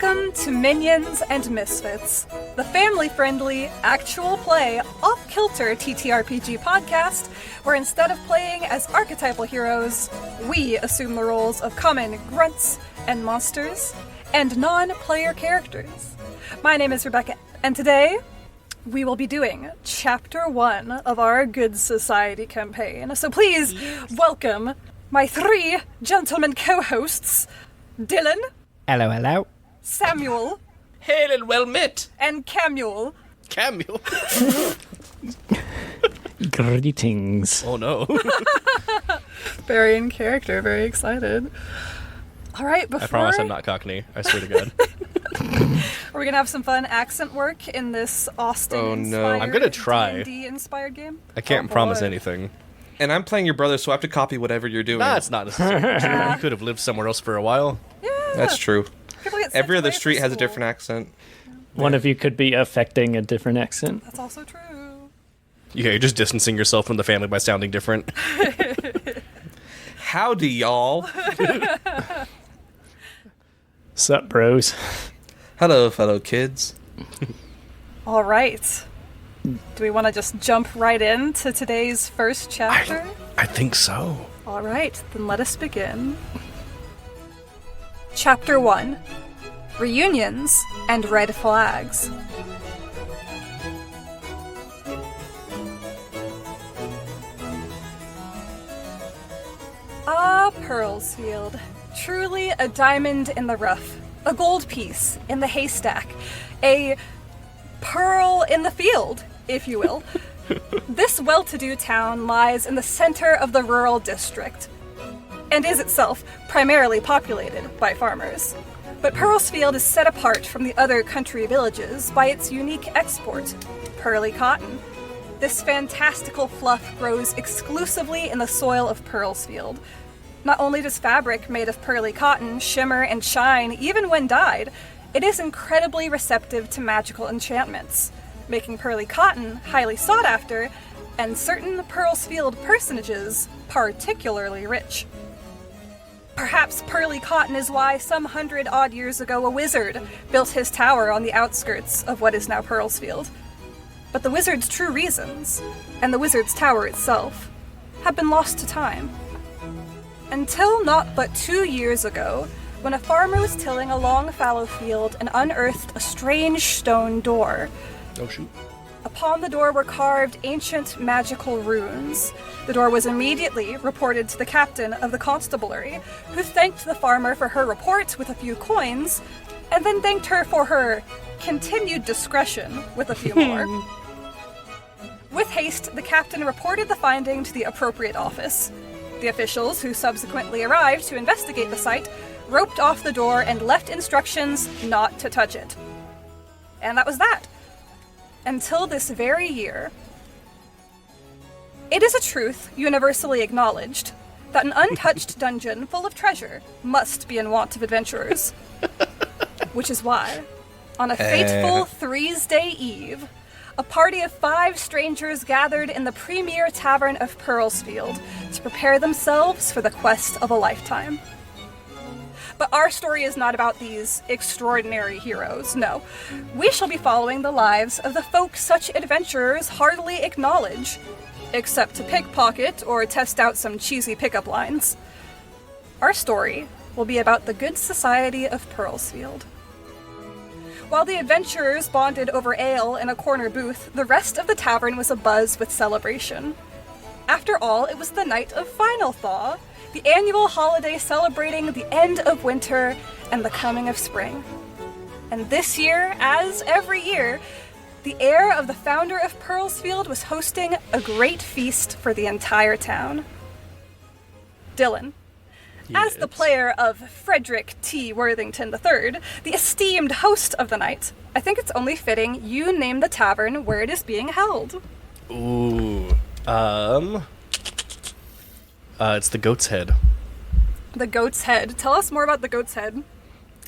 Welcome to Minions and Misfits, the family-friendly, actual play, off-kilter TTRPG podcast, where instead of playing as archetypal heroes, we assume the roles of common grunts and monsters, and non-player characters. My name is Rebecca, and today we will be doing Chapter 1 of our Good Society campaign. So please welcome my three gentlemen co-hosts, Dillon. Hello, hello. Samuel. Hail and well met. And Camuel. Camille. Greetings. Oh no. Very in character, very excited. All right, before... I promise I'm not Cockney. I swear to God. Are we going to have some fun accent work in this Austen Oh, no. inspired I'm gonna try. D&D inspired game? I can't Oh, promise boy. anything. And I'm playing your brother, so I have to copy whatever you're doing. That's not necessarily true. You could have lived somewhere else for a while. Yeah. That's true. People get sent Every other away from street has a school. different accent. One of you could be affecting a different accent. That's also true. Yeah, you're just distancing yourself from the family by sounding different. Howdy, y'all. Sup, bros? Hello, fellow kids. All right. Do we want to just jump right into today's first chapter? I think so. All right, then let us begin. Chapter 1. Reunions and Red Flags. Ah, Pearlsfield. Truly a diamond in the rough. A gold piece in the haystack. A pearl in the field, if you will. This well-to-do town lies in the center of the rural district, and is itself primarily populated by farmers. But Pearlsfield is set apart from the other country villages by its unique export, pearly cotton. This fantastical fluff grows exclusively in the soil of Pearlsfield. Not only does fabric made of pearly cotton shimmer and shine even when dyed, it is incredibly receptive to magical enchantments, making pearly cotton highly sought after, and certain Pearlsfield personages particularly rich. Perhaps pearly cotton is why some 100-odd years ago a wizard built his tower on the outskirts of what is now Pearlsfield. But the wizard's true reasons, and the wizard's tower itself, have been lost to time. Until not but 2 years ago, when a farmer was tilling a long fallow field and unearthed a strange stone door. Oh shoot. Upon the door were carved ancient magical runes. The door was immediately reported to the captain of the constabulary, who thanked the farmer for her report with a few coins, and then thanked her for her continued discretion with a few more. With haste, the captain reported the finding to the appropriate office. The officials, who subsequently arrived to investigate the site, roped off the door and left instructions not to touch it. And that was that. Until this very year. It is a truth universally acknowledged that an untouched dungeon full of treasure must be in want of adventurers. Which is why, on a fateful Threesday Eve, a party of 5 strangers gathered in the premier tavern of Pearlsfield to prepare themselves for the quest of a lifetime. But our story is not about these extraordinary heroes, no. We shall be following the lives of the folk such adventurers hardly acknowledge, except to pickpocket or test out some cheesy pickup lines. Our story will be about the good society of Pearlsfield. While the adventurers bonded over ale in a corner booth, the rest of the tavern was abuzz with celebration. After all, it was the night of Final Thaw, the annual holiday celebrating the end of winter and the coming of spring. And this year, as every year, the heir of the founder of Pearlsfield was hosting a great feast for the entire town. Dillon. As the player of Frederick T. Worthington III, the esteemed host of the night, I think it's only fitting you name the tavern where it is being held. Ooh. It's the Goat's Head. The Goat's Head. Tell us more about the Goat's Head.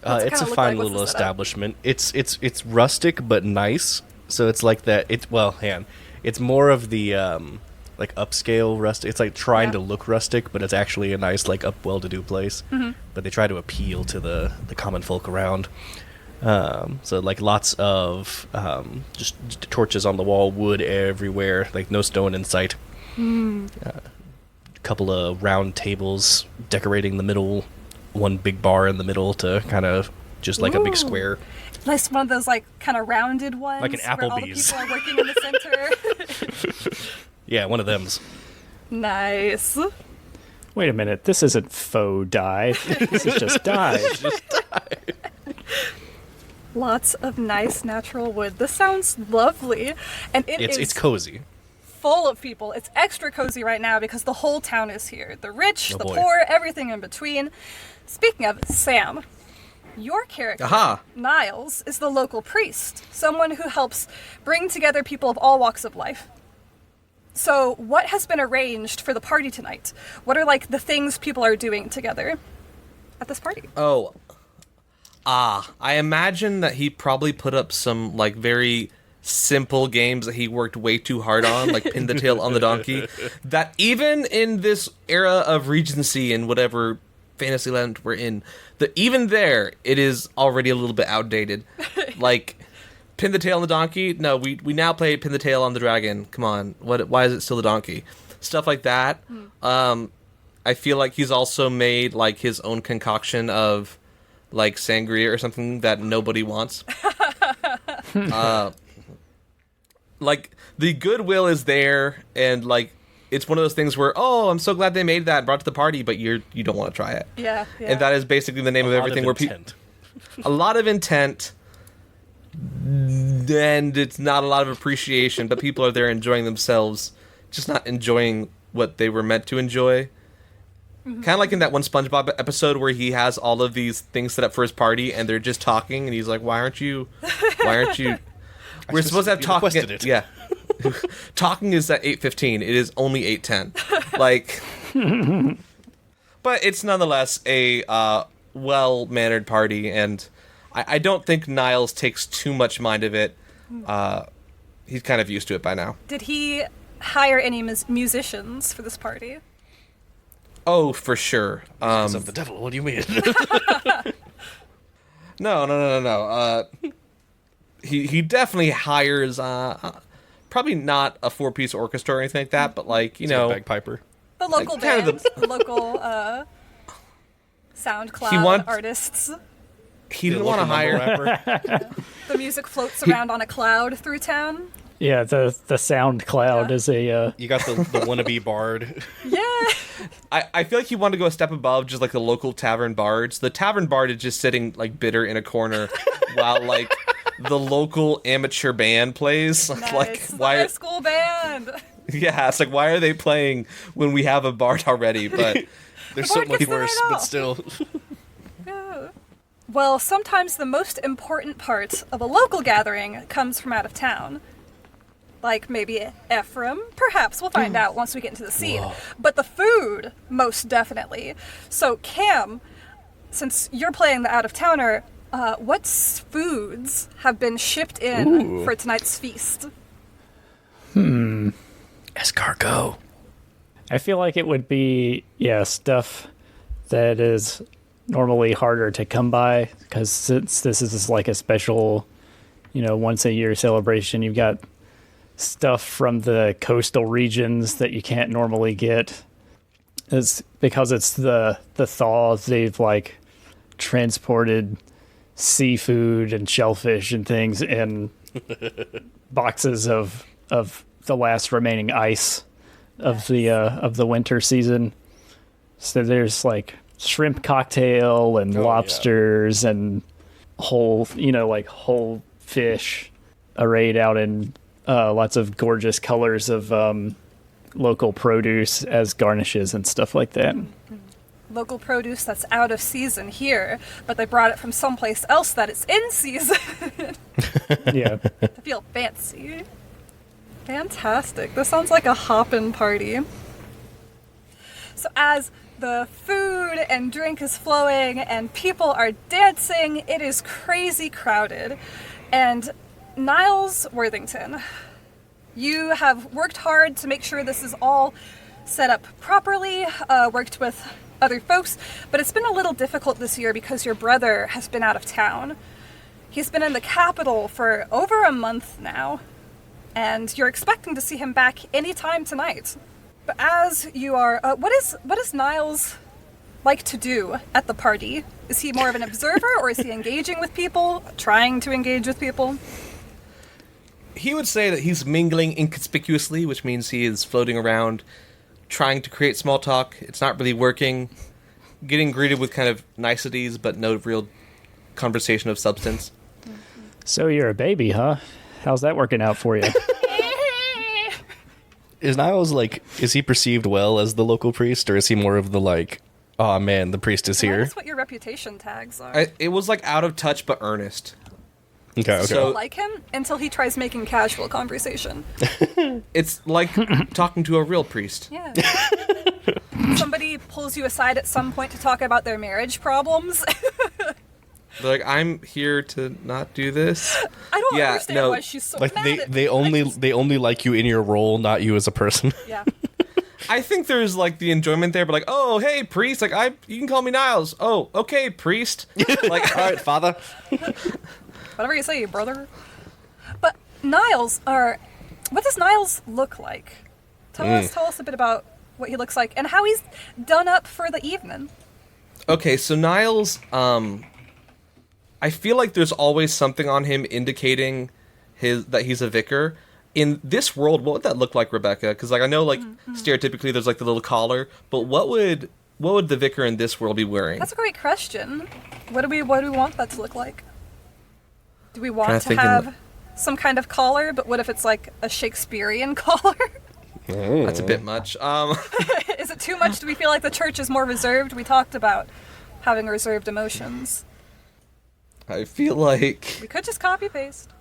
It's a fine little establishment. It's rustic but nice. So it's like that. It's more of the like upscale rustic. It's like trying to look rustic, but it's actually a nice, like, well-to-do place. Mm-hmm. But they try to appeal to the common folk around. So like lots of just torches on the wall, wood everywhere, like no stone in sight. A couple of round tables decorating the middle, one big bar in the middle to kind of just like a big square. Nice, one of those like kind of rounded ones, Like an where all the Applebee's. people are working in the center. Yeah, one of them's. Nice. Wait a minute, this isn't faux dye. This is just dye. Lots of nice natural wood. This sounds lovely, and It's cozy. full of people. It's extra cozy right now because the whole town is here. The rich, Oh, the boy. poor, everything in between. Speaking of, Sam, your character, Aha. Niles, is the local priest, someone who helps bring together people of all walks of life. So, what has been arranged for the party tonight? What are, like, the things people are doing together at this party? Oh. I imagine that he probably put up some, like, very simple games that he worked way too hard on, like Pin the Tail on the Donkey, that even in this era of Regency and whatever Fantasyland we're in, that even there, it is already a little bit outdated. Like, Pin the Tail on the Donkey? No, we now play Pin the Tail on the Dragon. Come on. Why is it still the donkey? Stuff like that. I feel like he's also made, like, his own concoction of, like, sangria or something that nobody wants. Like, the goodwill is there, and, like, it's one of those things where, oh, I'm so glad they made that and brought it to the party, but you don't want to try it. Yeah. And that is basically the name of everything. A lot of intent, and it's not a lot of appreciation, but people are there enjoying themselves, just not enjoying what they were meant to enjoy. Kind of like in that one SpongeBob episode where he has all of these things set up for his party, and they're just talking, and he's like, why aren't you... We're supposed to have talking. It. Yeah. Talking is at 8:15. It is only 8:10. Like... But it's nonetheless a well-mannered party, and I don't think Niles takes too much mind of it. He's kind of used to it by now. Did he hire any musicians for this party? Oh, for sure. Sons of the devil, what do you mean? No. He definitely hires, probably not a 4-piece orchestra or anything like that, but like, you know... Bagpiper. The local Like, kind band, of the local SoundCloud artists. He didn't want to hire... The music floats around on a cloud through town. Yeah, the sound cloud is a... You got the wannabe bard. Yeah. I feel like he wanted to go a step above just like the local tavern bards. The tavern bard is just sitting like bitter in a corner while like the local amateur band plays. Nice. Like The why? high school band. Yeah, it's like why are they playing when we have a bard already? But They're The so bard much gets the worse, night but off. still. Yeah. Well, sometimes the most important part of a local gathering comes from out of town. Like maybe Ephraim. Perhaps we'll find out once we get into the scene. Whoa. But the food, most definitely. So, Cam, since you're playing the out-of-towner, what foods have been shipped in for tonight's feast? Escargot. I feel like it would be, stuff that is normally harder to come by, because since this is like a special, once-a-year celebration, you've got stuff from the coastal regions that you can't normally get. It's because it's the thaw, they've like transported seafood and shellfish and things in boxes of the last remaining ice of the winter season. So there's like shrimp cocktail and lobsters and whole fish arrayed out in lots of gorgeous colors of local produce as garnishes and stuff like that. Local produce that's out of season here, but they brought it from someplace else that is in season. Yeah. I feel fancy. Fantastic. This sounds like a hoppin' party. So as the food and drink is flowing and people are dancing, it is crazy crowded. And Niles Worthington, you have worked hard to make sure this is all set up properly, worked with other folks, but it's been a little difficult this year because your brother has been out of town. He's been in the capital for over a month now, and you're expecting to see him back anytime tonight. But as you are, what does Niles like to do at the party? Is he more of an observer, or is he engaging with people, trying to engage with people? He would say that he's mingling inconspicuously, which means he is floating around, trying to create small talk. It's not really working. Getting greeted with kind of niceties, but no real conversation of substance. So you're a baby, huh? How's that working out for you? Is Niles, is he perceived well as the local priest, or is he more of the, oh man, the priest is here? That's what your reputation tags are. It was, out of touch, but earnest. Okay. So, like him until he tries making casual conversation. It's like talking to a real priest. Yeah. Somebody pulls you aside at some point to talk about their marriage problems. They're like, I'm here to not do this. I don't understand why she's so mad at they only like you in your role, not you as a person. Yeah. I think there's the enjoyment there, but oh hey priest, you can call me Niles. Oh, okay, priest. All right, father. Whatever you say, brother. But Niles what does Niles look like? Tell us a bit about what he looks like and how he's done up for the evening. Okay, so Niles, I feel like there's always something on him indicating that he's a vicar. In this world, what would that look like, Rebecca? Because I know stereotypically there's the little collar, but what would the vicar in this world be wearing? That's a great question. What do we want that to look like? Do we want to have some kind of collar, but what if it's a Shakespearean collar? That's a bit much. Is it too much? Do we feel like the church is more reserved? We talked about having reserved emotions. I feel like... We could just copy-paste.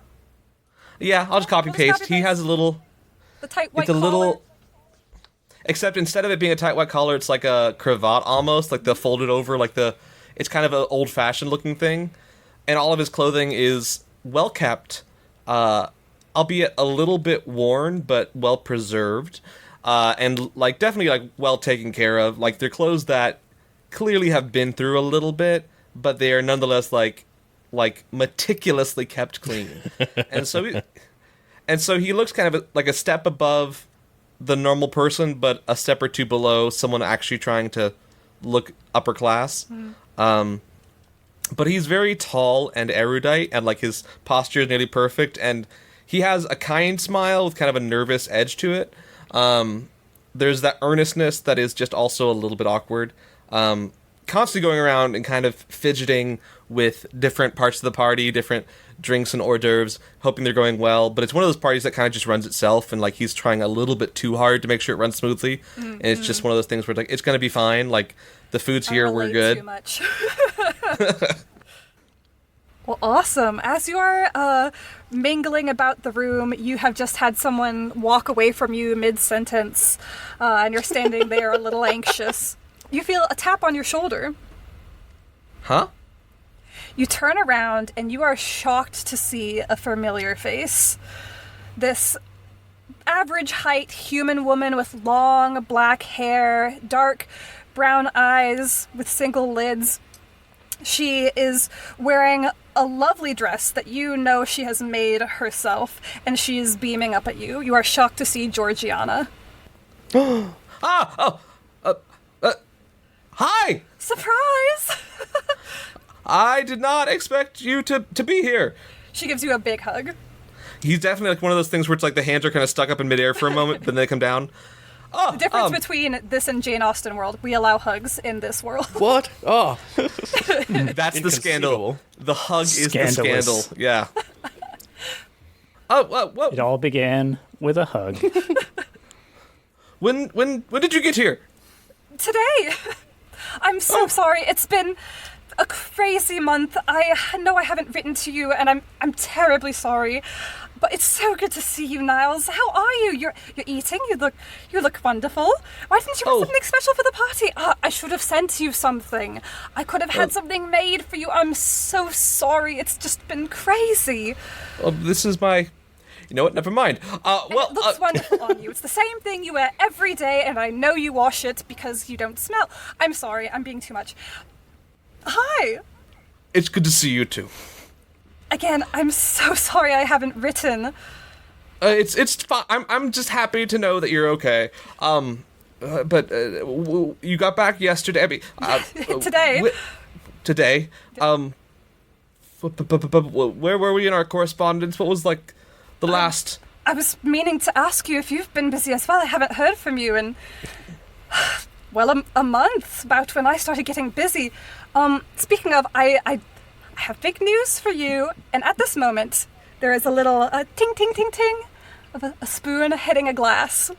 Yeah, I'll just copy-paste. He has a little... The tight white collar. It's a little... Except instead of it being a tight white collar, it's like a cravat almost, the folded over, It's kind of an old-fashioned looking thing. And all of his clothing is well-kept, albeit a little bit worn, but well-preserved. And, definitely, well taken care of. They're clothes that clearly have been through a little bit, but they are nonetheless, meticulously kept clean. and so he looks kind of like a step above the normal person, but a step or two below someone actually trying to look upper class. But he's very tall and erudite, and his posture is nearly perfect, and he has a kind smile with kind of a nervous edge to it. There's that earnestness that is just also a little bit awkward. Constantly going around and kind of fidgeting with different parts of the party, different drinks and hors d'oeuvres, hoping they're going well. But it's one of those parties that kind of just runs itself, and he's trying a little bit too hard to make sure it runs smoothly. Mm-hmm. And it's just one of those things where it's going to be fine. The food's here, we're good. Too much. Well, awesome. As you're mingling about the room, you have just had someone walk away from you mid-sentence, and you're standing there a little anxious. You feel a tap on your shoulder. Huh? You turn around, and you are shocked to see a familiar face. This average height human woman with long black hair, dark brown eyes with single lids. She is wearing a lovely dress that you know she has made herself, and she is beaming up at you. You are shocked to see Georgiana. Hi! Surprise! I did not expect you to be here. She gives you a big hug. He's definitely one of those things where it's the hands are kind of stuck up in midair for a moment, but then they come down. The difference between this and Jane Austen world, we allow hugs in this world. What? Oh. That's the scandal. The hug is the Scandalous. scandal. Yeah. Whoa. It all began with a hug. When did you get here? Today. I'm so sorry. It's been a crazy month. I know I haven't written to you, and I'm terribly sorry. But it's so good to see you, Niles. How are you? You're eating. You look wonderful. Why didn't you have something special for the party? I should have sent you something. I could have had something made for you. I'm so sorry. It's just been crazy. This is my... You know what? Never mind. It looks wonderful on you. It's the same thing you wear every day, and I know you wash it because you don't smell. I'm sorry. I'm being too much. Hi. It's good to see you too. Again, I'm so sorry I haven't written. It's fine. I'm just happy to know that you're okay. But you got back yesterday. I mean, Today. Today. Where were we in our correspondence? What was like the last? I was meaning to ask you if you've been busy as well. I haven't heard from you in, well, a month, about when I started getting busy. Speaking of, I have big news for you, and at this moment, there is a little ting, ting, ting, ting of a spoon hitting a glass.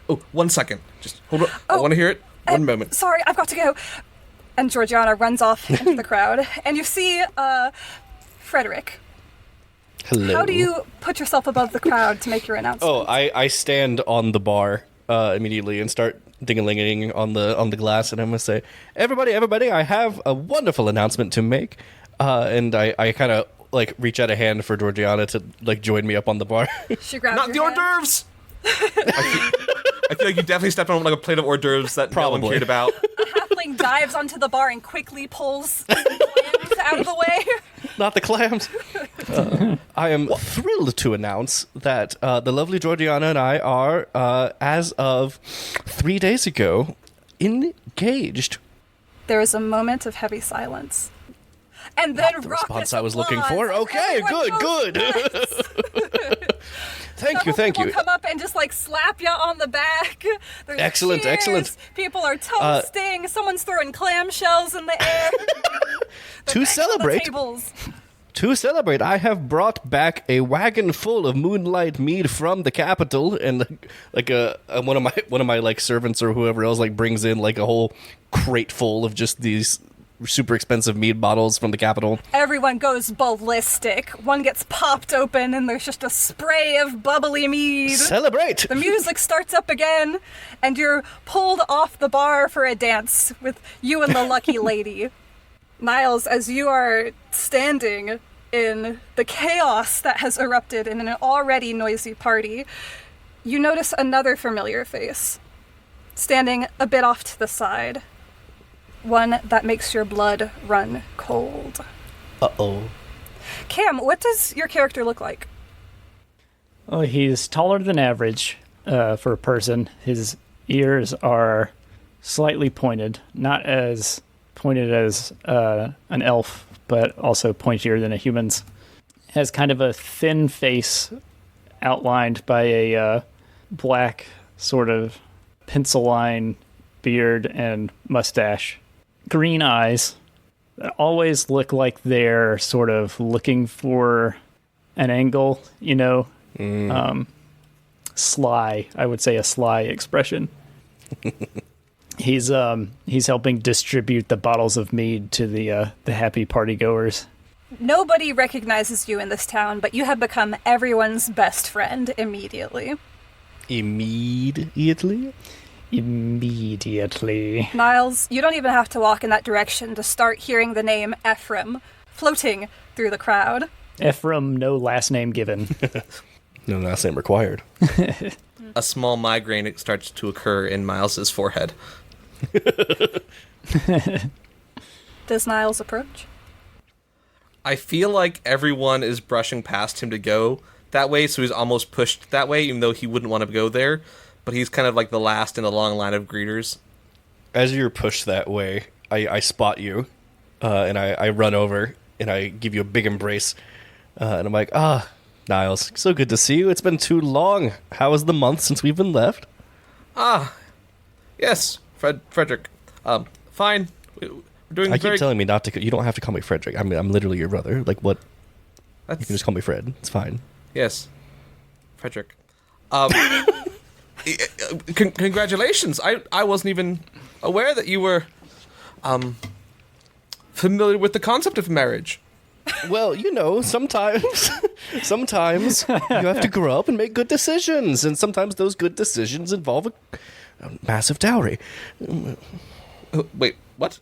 Oh, 1 second. Just hold on. I want to hear it. One moment. Sorry, I've got to go. And Georgiana runs off into the crowd, and you see Frederick. Hello. How do you put yourself above the crowd to make your announcement? Oh, I stand on the bar immediately and start ding-a-ling-a-ling on the glass, and I'm gonna say, everybody, I have a wonderful announcement to make. And I kind of like reach out a hand for Georgiana to like join me up on the bar. She grabs Not the your hors hand. d'oeuvres. I feel like you definitely stepped on like a plate of hors d'oeuvres that no one Probably. cared about. Halfling dives onto the bar and quickly pulls some clams out of the way. Not the clams. I am thrilled to announce that the lovely Georgiana and I are, as of 3 days ago, engaged. There is a moment of heavy silence. And then Not the raucous response I was looking applause. for. Okay, Everyone good. goes nuts. Thank you. People come up and just like slap you on the back. There's Excellent, cheers. excellent. People are toasting. Someone's throwing clamshells in the air. To celebrate, I have brought back a wagon full of moonlight mead from the capital, and like one of my like servants or whoever else like brings in like a whole crate full of just these super expensive mead bottles from the capital. Everyone goes ballistic. One gets popped open and there's just a spray of bubbly mead. Celebrate! The music starts up again, and you're pulled off the bar for a dance with you and the lucky lady. Niles, as you are standing in the chaos that has erupted in an already noisy party, you notice another familiar face, standing a bit off to the side. One that makes your blood run cold. Uh-oh. Cam, what does your character look like? Oh, he's taller than average for a person. His ears are slightly pointed, not as pointed as an elf, but also pointier than a human's. Has kind of a thin face outlined by a black sort of pencil line beard and mustache. Green eyes that always look like they're sort of looking for an angle, you know. Sly, I would say a sly expression. He's helping distribute the bottles of mead to the happy partygoers. Nobody recognizes you in this town, but you have become everyone's best friend immediately. Immediately? Immediately. Niles, you don't even have to walk in that direction to start hearing the name Ephraim floating through the crowd. Ephraim, no last name given. No last name required. A small migraine starts to occur in Miles's forehead. Does Niles approach? I feel like everyone is brushing past him to go that way, so he's almost pushed that way, even though he wouldn't want to go there. But he's kind of like the last in a long line of greeters. As you're pushed that way, I spot you, and I run over, and I give you a big embrace. And I'm like, Niles, so good to see you. It's been too long. How was the month since we've been left? Yes, Frederick. Fine. We're doing I keep very... telling me not to. You don't have to call me Frederick. I mean, I'm literally your brother. Like, what? That's... You can just call me Fred. It's fine. Yes, Frederick. Congratulations. I wasn't even aware that you were familiar with the concept of marriage. Well, you know, sometimes you have to grow up and make good decisions, and sometimes those good decisions involve a massive dowry. Wait, what?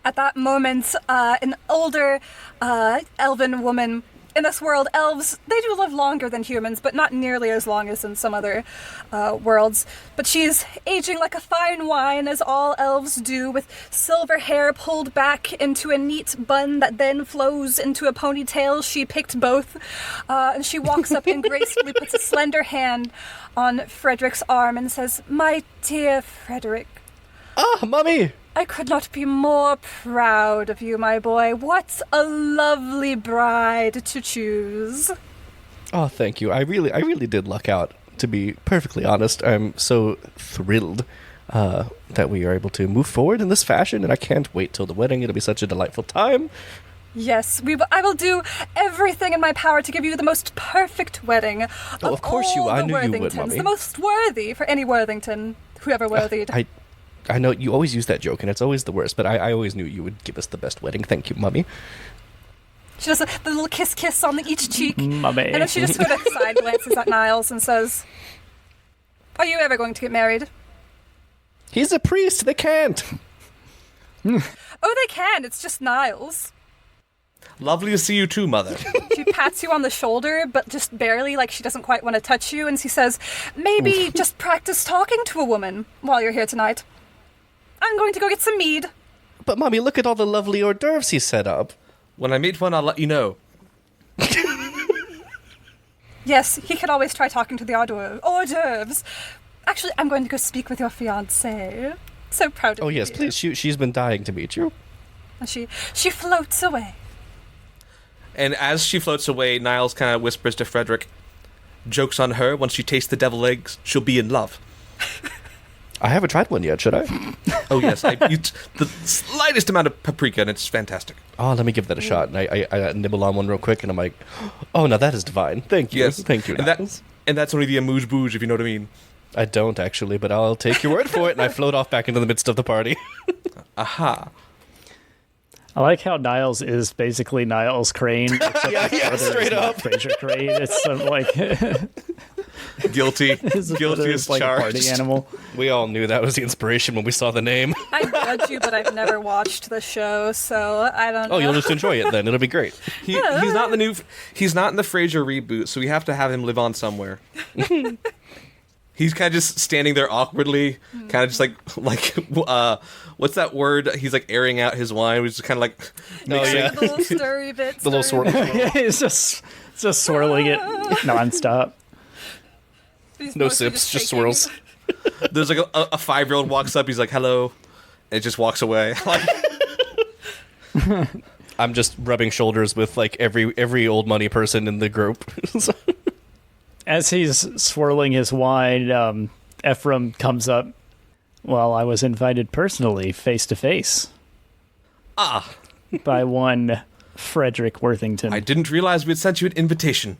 At that moment, an older elven woman in this world, elves, they do live longer than humans, but not nearly as long as in some other worlds. But she's aging like a fine wine, as all elves do, with silver hair pulled back into a neat bun that then flows into a ponytail. She picked both. And she walks up and gracefully puts a slender hand on Frederick's arm and says, "My dear Frederick." Ah, Mummy! "I could not be more proud of you, my boy. What a lovely bride to choose." Oh, thank you. I really did luck out, to be perfectly honest. I'm so thrilled that we are able to move forward in this fashion, and I can't wait till the wedding. It'll be such a delightful time. Yes, I will do everything in my power to give you the most perfect wedding. Of course you will. I knew you would, Mummy. The most worthy for any Worthington, whoever worthied. I know you always use that joke, and it's always the worst, but I always knew you would give us the best wedding. Thank you, Mummy. She does the little kiss on each cheek. Mummy. And then she just sort of side glances at Niles and says, "Are you ever going to get married?" He's a priest. They can't. "Oh, they can. It's just Niles." Lovely to see you too, Mother. She pats you on the shoulder, but just barely, like she doesn't quite want to touch you, and she says, "Maybe just practice talking to a woman while you're here tonight. I'm going to go get some mead." But, Mummy, look at all the lovely hors d'oeuvres he set up. When I meet one, I'll let you know. Yes, he could always try talking to the hors d'oeuvres. Actually, I'm going to go speak with your fiancée. So proud of you. Oh, yes, please. She's been dying to meet you. And she floats away. And as she floats away, Niles kind of whispers to Frederick, "Joke's on her. Once she tastes the devil eggs, she'll be in love." I haven't tried one yet, should I? Oh, yes. I used the slightest amount of paprika, and it's fantastic. Oh, let me give that a shot. And I nibble on one real quick, and I'm like, oh, now that is divine. Thank you. Yes. Thank you, Niles. And that's only the amuse-bouche, if you know what I mean. I don't, actually, but I'll take your word for it, and I float off back into the midst of the party. Aha. I like how Niles is basically Niles Crane. yeah, straight up. Fraser Crane. It's some, like... Guilty. Guilty as like charged. A party animal. We all knew that was the inspiration when we saw the name. I judge you, but I've never watched the show, so I don't know. Oh, you'll just enjoy it then. It'll be great. He's not in the Frasier reboot, so we have to have him live on somewhere. He's kind of just standing there awkwardly, kind of just like what's that word? He's like airing out his wine, which is kind of like The little stirry bits. The little swirl. Yeah, he's just swirling it nonstop. No sips, just swirls. There's like a 5-year-old walks up, he's like, "Hello," and it just walks away. I'm just rubbing shoulders with like every old money person in the group. As he's swirling his wine, Ephraim comes up. "Well, I was invited personally, face to face." Ah. By one Frederick Worthington. I didn't realize we had sent you an invitation.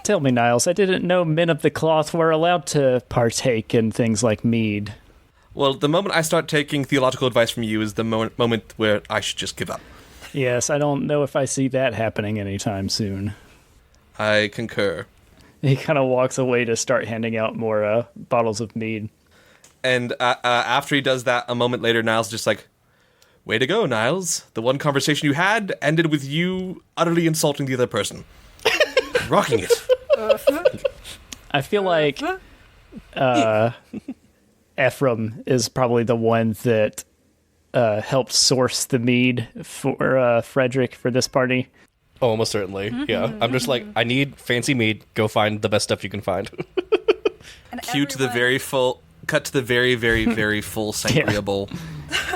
Tell me, Niles, I didn't know men of the cloth were allowed to partake in things like mead. Well, the moment I start taking theological advice from you is the moment where I should just give up. Yes, I don't know if I see that happening anytime soon. I concur. He kind of walks away to start handing out more bottles of mead. And after he does that, a moment later, Niles is just like, "Way to go, Niles. The one conversation you had ended with you utterly insulting the other person. Rocking it." I feel like Ephraim is probably the one that helped source the mead for Frederick for this party. Oh, almost certainly. Yeah. I'm just like, I need fancy mead. Go find the best stuff you can find. Cut to the very, very, very full sangria bowl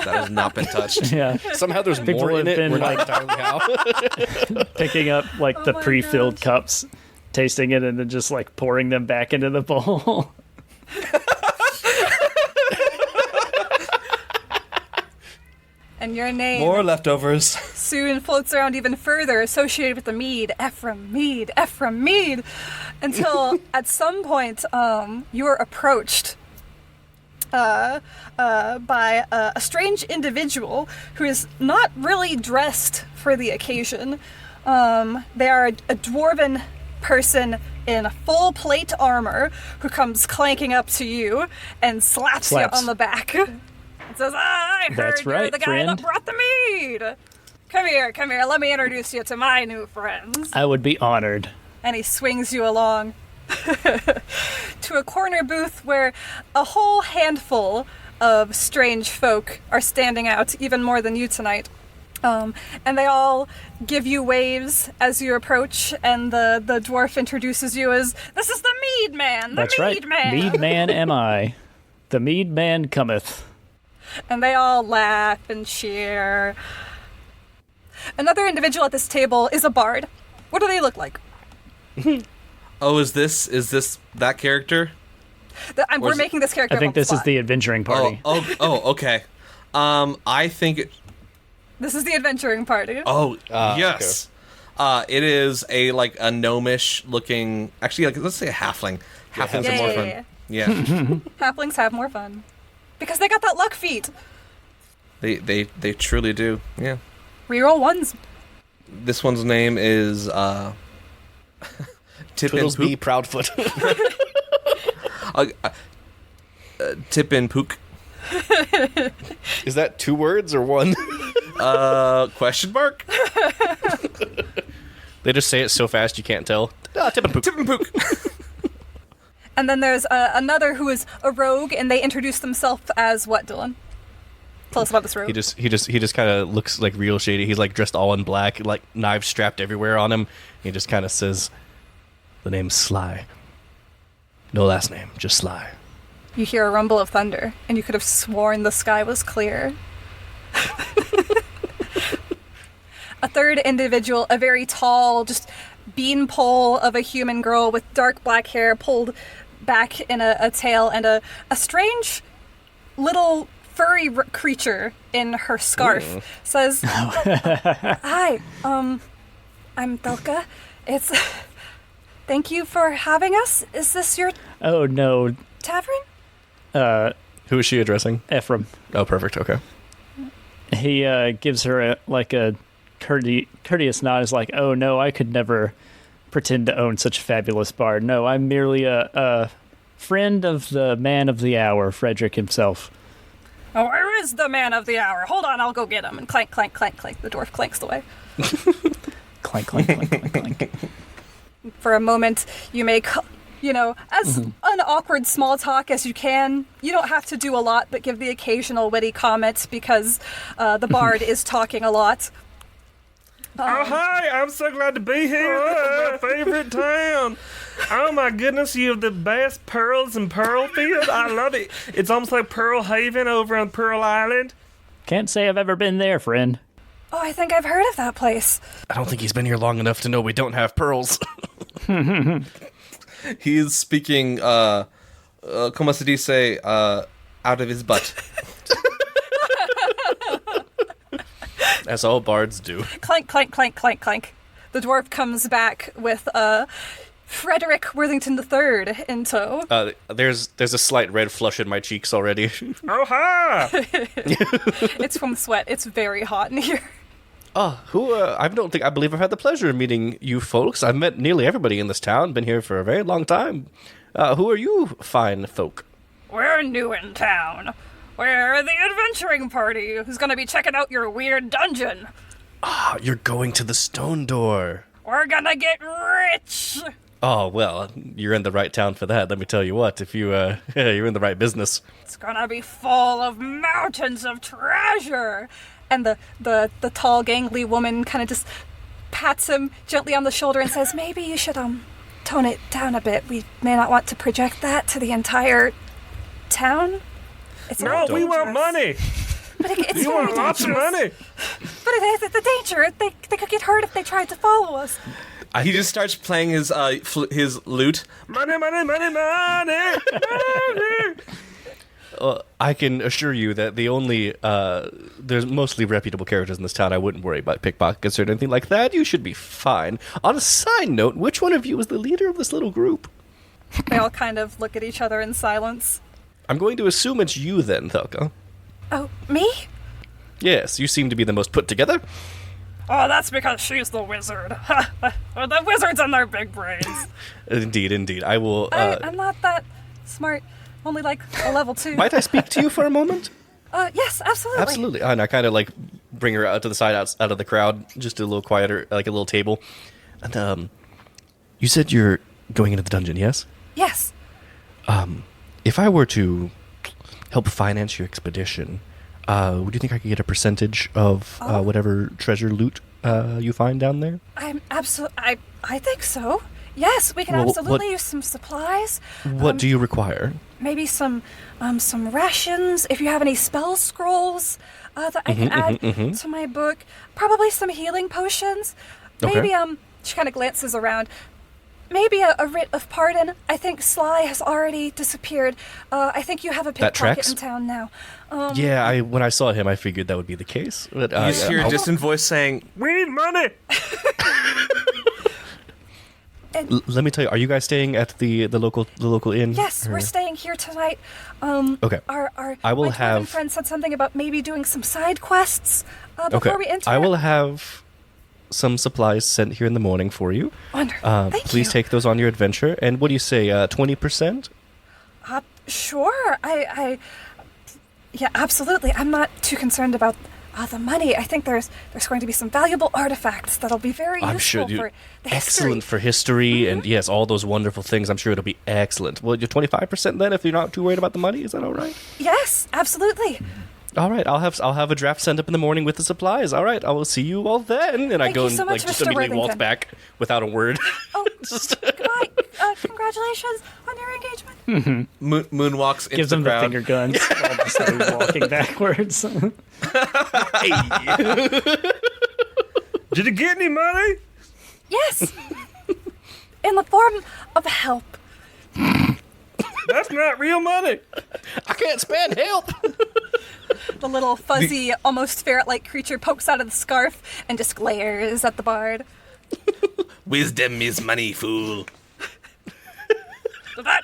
that has not been touched. Yeah. Somehow there's People more in have it. been, We're not like, entirely how. Picking up like the my pre-filled gosh. cups, tasting it, and then just like pouring them back into the bowl. And your name More leftovers. soon floats around even further, associated with the mead. Ephraim, mead, Ephraim, mead. Until at some point, you are approached by a strange individual who is not really dressed for the occasion. They are a dwarven person in full plate armor who comes clanking up to you and slaps you on the back. And says, "I heard That's you're right, the guy friend. that brought the mead." Come here. Let me introduce you to my new friends. I would be honored. And he swings you along to a corner booth where a whole handful of strange folk are standing out, even more than you tonight. And they all give you waves as you approach, and the dwarf introduces you as, this is the Mead Man, That's right. Man. Mead Man am I. The Mead Man cometh. And they all laugh and cheer. Another individual at this table is a bard. What do they look like? Oh, is this that character? We're making this character. I think this is the adventuring party. Okay. I think this is the adventuring party. Oh, yes. Okay. It is a gnomish looking. Actually, let's say a halfling. Halflings are more fun. Yeah. Halflings have more fun because they got that luck feat. They truly do. Yeah. Reroll ones. This one's name is Tip and Twiddlesby Proudfoot. Tip and Pook. Is that 2 words or 1? Question mark? They just say it so fast you can't tell. Tip and Pook. Tip and Pook. And then there's another who is a rogue, and they introduce themselves as what, Dillon? Tell us about this rogue. He just kind of looks like real shady. He's dressed all in black, knives strapped everywhere on him. He just kind of says, "The name's Sly. No last name, just Sly." You hear a rumble of thunder, and you could have sworn the sky was clear. A third individual, a very tall, just beanpole of a human girl with dark black hair pulled back in a tail, and a strange little furry creature in her scarf, says, "Hi, I'm Thelka. Thank you for having us. Is this your Oh, no. tavern?" Who is she addressing? Ephraim. Oh, perfect. Okay. He gives her a courteous nod. Is like, "Oh, no, I could never pretend to own such a fabulous bar. No, I'm merely a friend of the man of the hour, Frederick himself." "Oh, where is the man of the hour? Hold on, I'll go get him." And clank, clank, clank, clank. The dwarf clanks away. Clank, clank, clank, clank, clank. For a moment, you make, as unawkward small talk as you can. You don't have to do a lot, but give the occasional witty comment because the bard is talking a lot. Oh, hi, I'm so glad to be here. This is my favorite town. Oh, my goodness, you have the best pearls in Pearlsfield. I love it. It's almost like Pearl Haven over on Pearl Island. Can't say I've ever been there, friend. Oh, I think I've heard of that place. I don't think he's been here long enough to know we don't have pearls. He's speaking, como se dice, out of his butt. As all bards do. Clank, clank, clank, clank, clank. The dwarf comes back with Frederick Worthington III in tow. There's a slight red flush in my cheeks already. Oh, hi. It's from sweat. It's very hot in here. I believe I've had the pleasure of meeting you folks. I've met nearly everybody in this town, been here for a very long time. Who are you fine folk? We're new in town. We're the adventuring party who's going to be checking out your weird dungeon. You're going to the stone door. We're going to get rich. Oh, well, you're in the right town for that, let me tell you what. If you're in the right business. It's going to be full of mountains of treasure. And the tall, gangly woman kind of just pats him gently on the shoulder and says, "Maybe you should tone it down a bit. We may not want to project that to the entire town." It's No, we want money. But it's We want lots of money. But the danger, they could get hurt if they tried to follow us. He just starts playing his lute. Money, money, money, money, money. I can assure you that there's mostly reputable characters in this town. I wouldn't worry about pickpockets or anything like that. You should be fine. On a side note, which one of you is the leader of this little group? They all kind of look at each other in silence. I'm going to assume it's you then, Thelka. Oh, me? Yes, you seem to be the most put together. Oh, that's because she's the wizard. The wizards and their big brains. Indeed. I will... I'm not that smart. Only like a level 2. Might I speak to you for a moment? Yes, absolutely. Absolutely. And I kind of bring her out to the side, out of the crowd, just a little quieter, like a little table. And you said you're going into the dungeon, yes? Yes. If I were to help finance your expedition, would you think I could get a percentage of whatever treasure loot you find down there? I think so. Yes, we can absolutely use some supplies. What do you require? Maybe some rations. If you have any spell scrolls that I can add to my book. Probably some healing potions. Maybe she kind of glances around. Maybe a writ of pardon. I think Sly has already disappeared. I think you have a pickpocket in town now. Yeah, when I saw him, I figured that would be the case. But, You just hear a distant voice saying, We need money. Let me tell you, are you guys staying at the local inn? Yes, we're staying here tonight. Okay. My dwarven friend said something about maybe doing some side quests before we enter. I will have some supplies sent here in the morning for you. Wonderful. Please take those on your adventure. And what do you say, 20%? Sure. Yeah, absolutely. I'm not too concerned about the money. I think there's going to be some valuable artifacts that'll be very useful for the history. Excellent for history, and yes, all those wonderful things. I'm sure it'll be excellent. Well, you're 25% then, if you're not too worried about the money. Is that all right? Yes, absolutely. All right, I'll have a draft sent up in the morning with the supplies. All right, I will see you all then. And I go and so much, just Mr. immediately waltz Worthington. back without a word. Oh, goodbye. Congratulations on your engagement. Moonwalks into Gives the him the crowd. finger guns while just walking backwards. Did you get any money? Yes. In the form of help. That's not real money. I can't spend help. The little fuzzy, almost ferret-like creature pokes out of the scarf and just glares at the bard. Wisdom is money, fool. Did that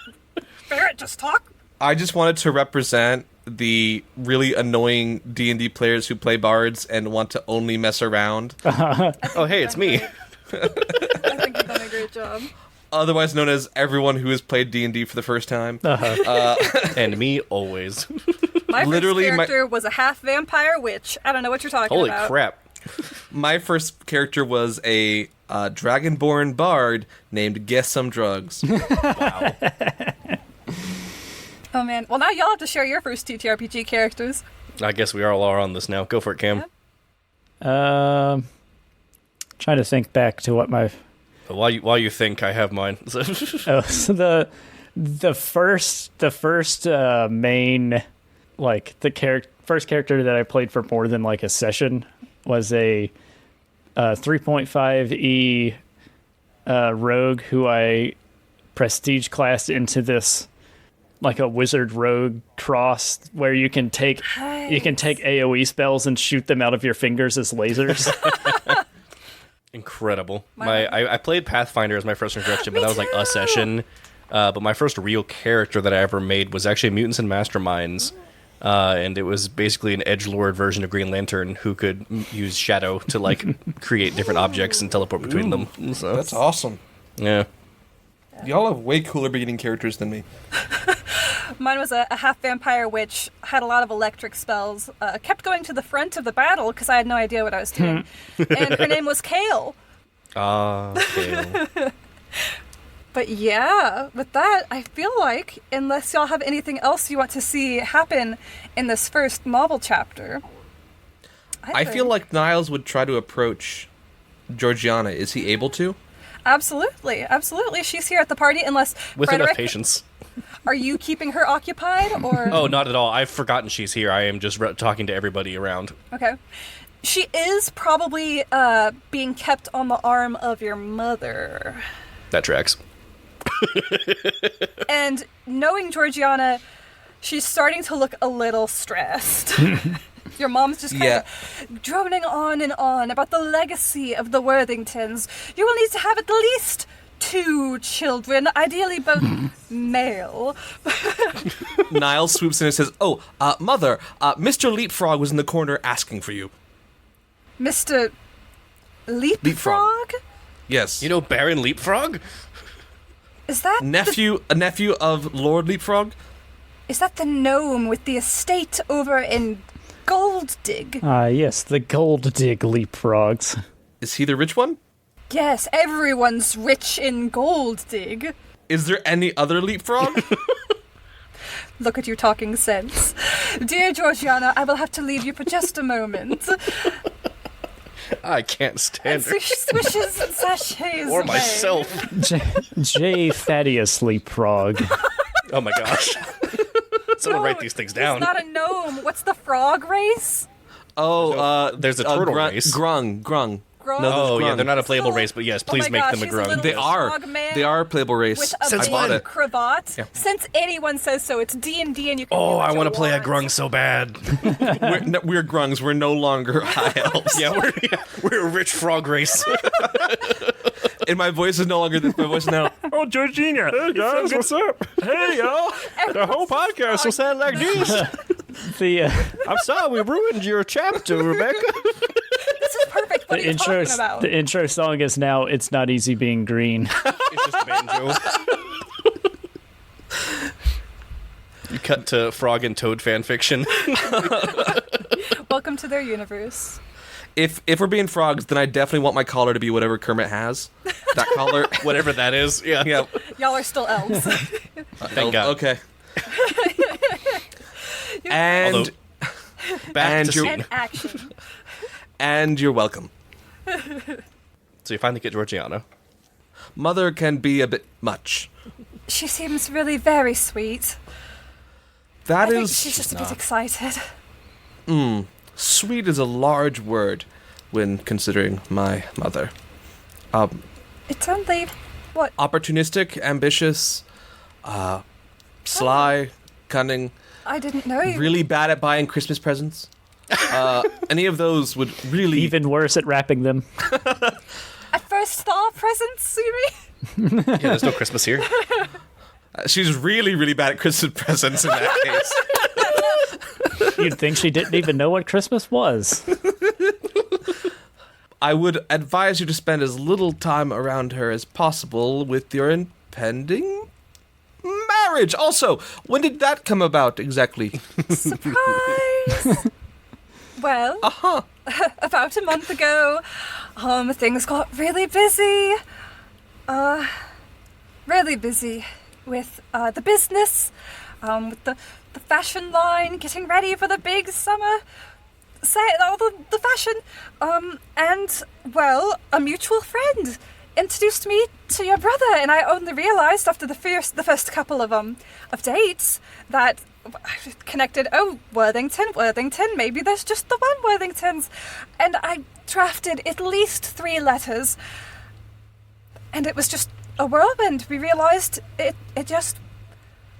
ferret just talk? I just wanted to represent the really annoying D&D players who play bards and want to only mess around. Oh, hey, it's me. I think you've done a great job. Otherwise known as everyone who has played D&D for the first time. And me always. My Literally, first character was a half vampire witch. I don't know what you're talking Holy about. crap. My first character was a dragonborn bard named Guess Some Drugs. Wow. Oh man. Well, now y'all have to share your first TTRPG characters. I guess we all are on this now. Go for it, Cam. Trying to think back to what my While you think, I have mine. so the first main, like the first character that I played for more than like a session was a 3.5e rogue who I prestige classed into this like a wizard rogue cross where you can take AoE spells and shoot them out of your fingers as lasers. Incredible. I played Pathfinder as my first introduction, but that was like a session. But my first real character that I ever made was actually Mutants and Masterminds. And it was basically an edgelord version of Green Lantern who could use shadow to like create different objects and teleport between them. So, That's awesome. yeah. Y'all have way cooler beginning characters than me. Mine was a half vampire witch, had a lot of electric spells, kept going to the front of the battle because I had no idea what I was doing. And her name was Kale. Kale. But yeah, with that, I feel like, unless y'all have anything else you want to see happen in this first novel chapter, I feel like Niles would try to approach Georgiana. Is he able to? Absolutely, absolutely. She's here at the party, unless With enough Frederick, patience. are you keeping her occupied, or? Oh, not at all. I've forgotten she's here. I am just talking to everybody around. Okay. She is probably being kept on the arm of your mother. That tracks. And knowing Georgiana, she's starting to look a little stressed. Your mom's just kind of droning on and on about the legacy of the Worthingtons. You will need to have at least 2 children, ideally both male. Niles swoops in and says, Mother, Mr. Leapfrog was in the corner asking for you. Mr. Leapfrog? Yes. You know Baron Leapfrog? Is that a nephew of Lord Leapfrog? Is that the gnome with the estate over in Gold Dig. Yes, the gold dig leapfrogs. Is he the rich one? Yes, everyone's rich in Gold Dig. Is there any other leapfrog? Look at you talking sense. Dear Georgiana, I will have to leave you for just a moment. I can't stand So her. she swishes and sachets Or away. myself. J. Thaddeus leapfrog. Oh my gosh. Someone write these things down. He's not a gnome. What's the frog race? There's a turtle race. Grung. Grung? Oh, yeah, grung. they're not a playable Still- race, but yes, Oh please my make gosh, them a he's a grung. little- They are. Frog man They are a playable race. With a Since big when? cravat. Yeah. Since anyone says so, it's D&D and you can do Oh, what I you want to play a want. grung so bad. We're grungs. We're no longer high elves. Yeah, we're a rich frog race. And my voice is no longer this. My voice is now. Oh, Georgina. Hey, Guys, what's up? Hey, y'all. The whole podcast will sound like this. The I'm sorry we ruined your chapter, Rebecca. This is perfect. What are you talking about? the intro song is now "It's Not Easy Being Green." It's just banjo. You cut to frog and toad fan fiction. Welcome to their universe. If we're being frogs, then I definitely want my collar to be whatever Kermit has. That collar. Whatever that is. Yeah. Yeah. Y'all are still elves. Thank God. Okay. And Although, back And to you're- scene. And action. and you're welcome. So you finally get Georgiana. Mother can be a bit much. She seems really very sweet. That I think is she's just a bit excited. sweet is a large word when considering my mother. It's only what? Opportunistic, ambitious, sly, cunning, I didn't know you. really bad at buying Christmas presents. Any of those would really Even worse at wrapping them. At first thaw presents, you mean? Yeah, there's no Christmas here. She's really, really bad at Christmas presents in that case. You'd think she didn't even know what Christmas was. I would advise you to spend as little time around her as possible with your impending marriage. Also, when did that come about exactly? Surprise! Well, about a month ago, things got really busy. Really busy with the business, with the fashion line, getting ready for the big summer sale, all the fashion. And, well, a mutual friend introduced me to your brother, and I only realized after the first couple of dates that I connected, oh, Worthington, maybe there's just the one Worthingtons. And I drafted at least 3 letters, and it was just a whirlwind. We realized it just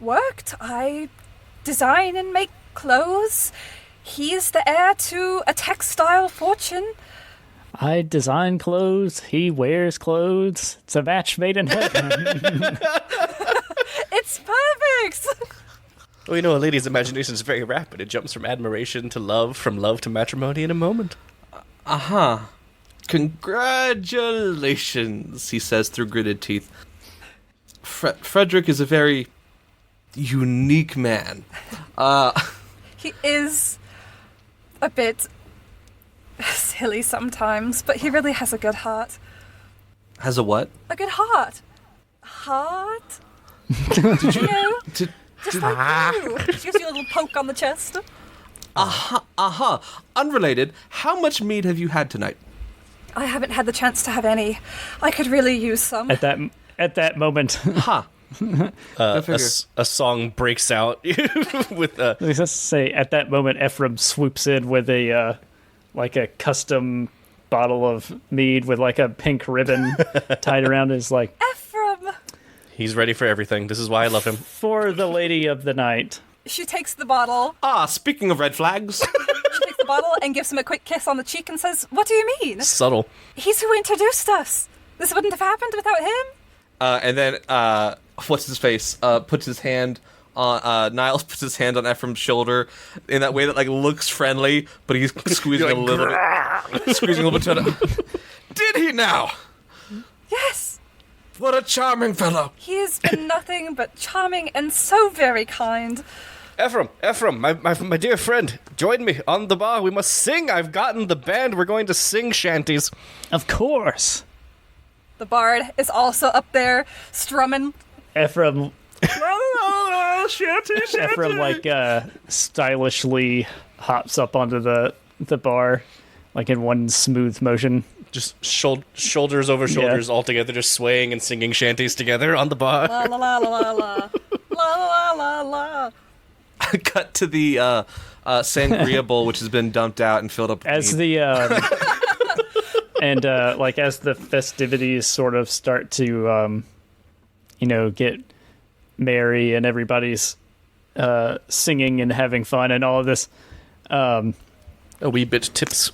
worked. I design and make clothes. He's the heir to a textile fortune. I design clothes. He wears clothes. It's a match made in heaven. It's perfect! Well, you know, a lady's imagination is very rapid. It jumps from admiration to love, from love to matrimony in a moment. Congratulations, he says through gritted teeth. Frederick is a very unique man. He is a bit silly sometimes, but he really has a good heart. Has a what? A good heart. Heart? Did you know? Just like you. Gives you a little poke on the chest. Unrelated, how much mead have you had tonight? I haven't had the chance to have any. I could really use some. At that moment, A song breaks out with let's just say at that moment, Ephraim swoops in with a like a custom bottle of mead with like a pink ribbon tied around his like Ephraim! he's ready for everything. This is why I love him. for the lady of the night. She takes the bottle. Speaking of red flags. She takes the bottle and gives him a quick kiss on the cheek and says, "What do you mean? Subtle. He's who introduced us. This wouldn't have happened without him." And then, what's his face? Puts his hand on, Niles puts his hand on Ephraim's shoulder in that way that, like, looks friendly, but he's squeezing a little bit. Squeezing a little bit. Did he now? Yes. What a charming fellow. He has been nothing but charming and so very kind. Ephraim, my dear friend, join me on the bar. We must sing. I've gotten the band. We're going to sing shanties. Of course. The bard is also up there strumming. Ephraim, Shanty. Ephraim, stylishly hops up onto the bar, like in one smooth motion. Just shoulders over shoulders all together, just swaying and singing shanties together on the bar. La la la la la la la la la. Cut to the sangria bowl, which has been dumped out and filled up with As meat. as the festivities sort of start to, get merry and everybody's singing and having fun and all of this, A wee bit tips.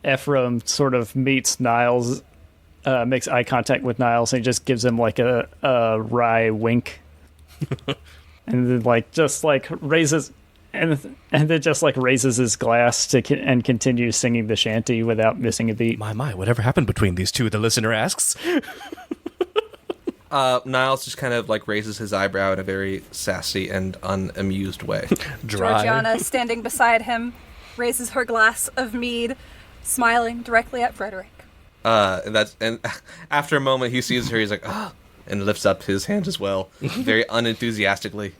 Ephraim sort of meets Niles, makes eye contact with Niles, and he just gives him like a wry wink, and then raises his glass and continues singing the shanty without missing a beat. My, whatever happened between these two? The listener asks. Niles just kind of like raises his eyebrow in a very sassy and unamused way. Dry. Georgiana, standing beside him, raises her glass of mead, smiling directly at Frederick. And after a moment, he sees her. He's like, "Ah," and lifts up his hand as well, very unenthusiastically.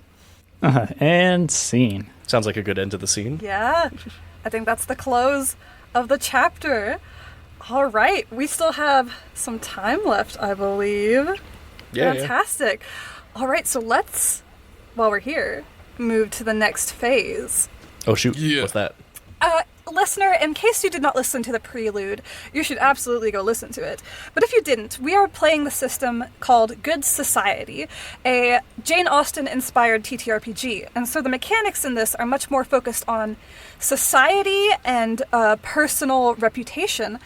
And scene. Sounds like a good end to the scene. Yeah, I think that's the close of the chapter. All right, we still have some time left, I believe. Yeah. Fantastic. All right, so let's, while we're here, move to the next phase. Oh, shoot. Yeah. What's that? Listener, in case you did not listen to the prelude, you should absolutely go listen to it. But if you didn't, we are playing the system called Good Society, a Jane Austen-inspired TTRPG. And so the mechanics in this are much more focused on society and personal reputation.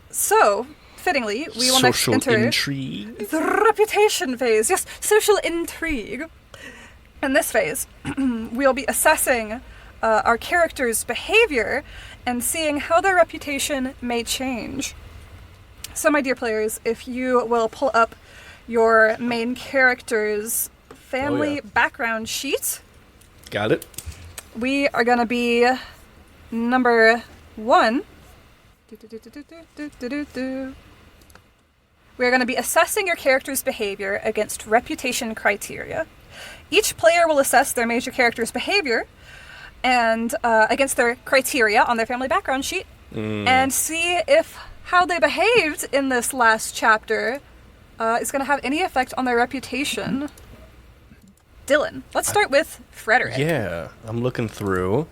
So, fittingly, we will next enter intrigue. the reputation phase. Yes, social intrigue. In this phase, we'll be assessing our characters' behavior and seeing how their reputation may change. So, my dear players, if you will pull up your main character's family background sheet. Got it. We are going to be number 1. We're going to be assessing your character's behavior against reputation criteria. Each player will assess their major character's behavior and against their criteria on their family background sheet and see if how they behaved in this last chapter is going to have any effect on their reputation. Dillon, let's start with Frederick. Yeah, I'm looking through.